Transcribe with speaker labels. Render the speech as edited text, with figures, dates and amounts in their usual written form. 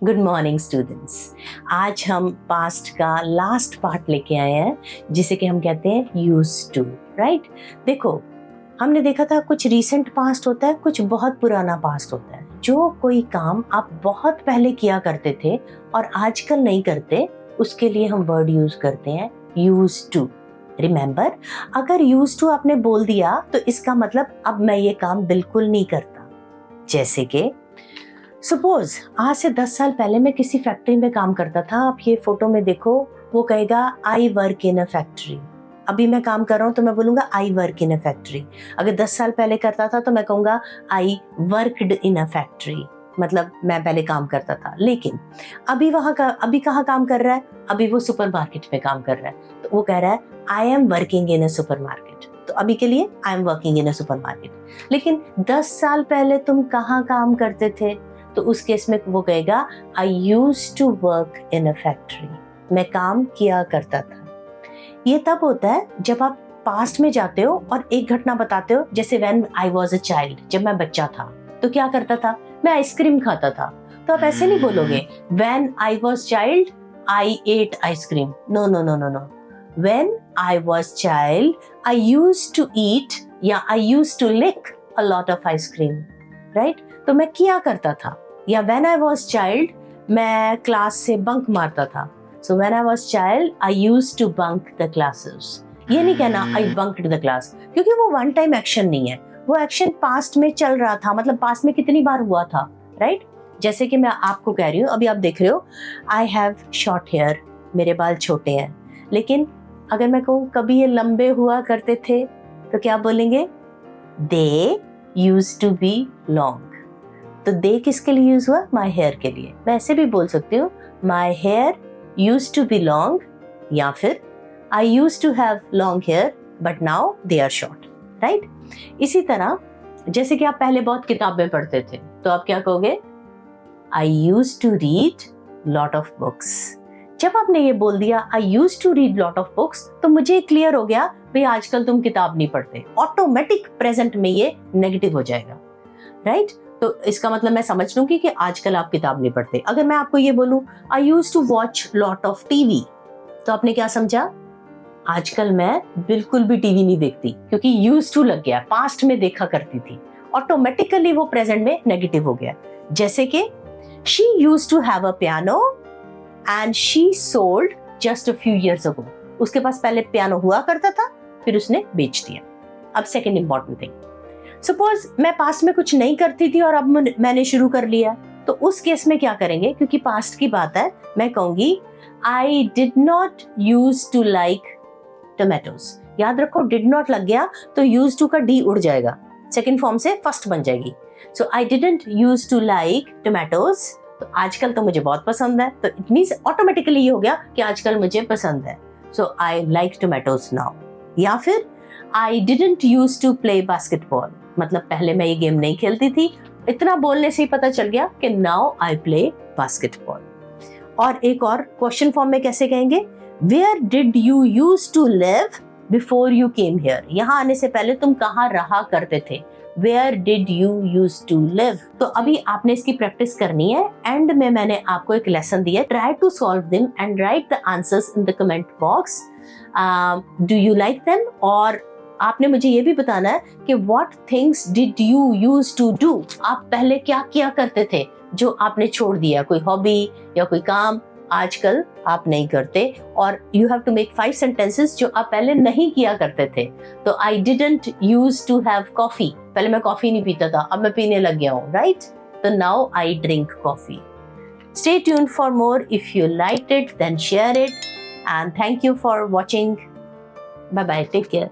Speaker 1: Good morning students. आज हम past का लास्ट पार्ट लेके आए हैं जिसे कि हम कहते हैं यूज्ड टू, राइट। देखो, हमने देखा था कुछ रीसेंट पास्ट होता है, कुछ बहुत पुराना पास्ट होता है। जो कोई काम आप बहुत पहले किया करते थे और आजकल नहीं करते, उसके लिए हम वर्ड यूज करते हैं यूज्ड टू। रिमेंबर, अगर यूज्ड टू आपने बोल दिया तो इसका मतलब अब मैं ये काम बिल्कुल नहीं करता। जैसे कि सपोज आज से 10 साल पहले मैं किसी फैक्ट्री में काम करता था। आप ये फोटो में देखो, वो कहेगा I work in a factory. अभी मैं काम कर रहा हूँ तो मैं बोलूंगा I work in a factory. अगर 10 साल पहले करता था तो मैं कहूंगा I worked in a factory, मतलब मैं पहले काम करता था। लेकिन अभी कहाँ काम कर रहा है? अभी वो सुपरमार्केट में काम कर रहा है, तो वो कह रहा है I am working in a supermarket. तो अभी के लिए I am working in a supermarket. लेकिन 10 साल पहले तुम कहाँ काम करते थे? तो उस केस में वो कहेगा I used to work in a factory. मैं काम किया करता था। ये तब होता है जब आप पास्ट में जाते हो और एक घटना बताते हो, जैसे when I was a child, जब मैं बच्चा था तो क्या करता था? मैं आइसक्रीम खाता था। तो आप ऐसे नहीं बोलोगे when I was child I ate ice cream. No no no no no, when I was child I used to eat या I used to lick a lot of ice cream, right. तो मैं किया करता था। या व्हेन आई वाज चाइल्ड मैं class से bunk मारता था। So when I was child I used to bunk the classes. ये नहीं कहना आई बंक्ड द क्लास, क्योंकि वो वन टाइम एक्शन नहीं है, वो एक्शन पास्ट में चल रहा था, मतलब पास्ट में कितनी बार हुआ था, राइट। जैसे कि मैं आपको कह रही हूँ, अभी आप देख रहे हो आई हैव शॉर्ट हेयर, मेरे बाल छोटे हैं। लेकिन अगर मैं कहूँ कभी ये लंबे हुआ करते थे तो क्या बोलेंगे? They used to be long. तो दे किसके लिए यूज हुआ? माई हेयर के लिए। मैं ऐसे भी बोल सकती हूँ my hair used to be long, या फिर I used to have long hair but now they are short, right. इसी तरह जैसे कि आप पहले बहुत किताबें पढ़ते थे तो आप क्या कहोगे? I used to read lot of books. जब आपने ये बोल दिया I used to read lot of books, तो मुझे क्लियर हो गया भाई आजकल तुम किताब नहीं पढ़ते। ऑटोमेटिक प्रेजेंट में ये नेगेटिव हो जाएगा, राइट। तो इसका मतलब मैं समझ लूंगी कि आजकल आप किताब नहीं पढ़ते। अगर मैं आपको ये बोलूं I used to watch lot of TV, तो आपने क्या समझा? आजकल मैं बिल्कुल भी टीवी नहीं देखती, क्योंकि यूज्ड टू लग गया, पास्ट में देखा करती थी। ऑटोमेटिकली वो प्रेजेंट में नेगेटिव हो गया। जैसे कि she used to have a piano and she sold just a few years ago. उसके पास पहले पियानो हुआ करता था, फिर उसने बेच दिया। अब सेकेंड इंपॉर्टेंट थिंग, सपोज मैं पास्ट में कुछ नहीं करती थी और अब मैंने शुरू कर लिया, तो उस केस में क्या करेंगे? क्योंकि पास्ट की बात है, मैं कहूंगी I did not use to like tomatoes. याद रखो, डिड नॉट लग गया तो यूज टू का डी उड़ जाएगा, सेकेंड फॉर्म से फर्स्ट बन जाएगी। So I didn't use to like tomatoes, तो आजकल तो मुझे बहुत पसंद है। तो इट मीन्स ऑटोमेटिकली ये हो गया कि आजकल मुझे पसंद है। So I like tomatoes now. या फिर I didn't use to play basketball, मतलब पहले मैं ये गेम नहीं खेलती थी, इतना बोलने से ही पता चल गया कि नाउ आई प्ले बास्केटबॉल। और एक और क्वेश्चन फॉर्म में कैसे कहेंगे? Where did you use to live before you came here. यहाँ आने से पहले तुम कहाँ रहा करते थे? Where did you use to live. तो अभी आपने इसकी प्रैक्टिस करनी है। एंड में मैंने आपको एक लेसन दिया, try to solve them and write the answers in the comment box. Do you like them? और आपने मुझे ये भी बताना है कि what things did you use to do. आप पहले क्या किया करते थे जो आपने छोड़ दिया, कोई हॉबी या कोई काम आजकल आप नहीं करते। और you have to make 5 sentences जो आप पहले नहीं किया करते थे। तो I didn't use to have coffee, पहले मैं कॉफी नहीं पीता था, अब मैं पीने लग गया हूँ, राइट। तो now I drink coffee. Stay tuned for more. If you liked it, then share it. And thank you for watching. Bye bye. Take care.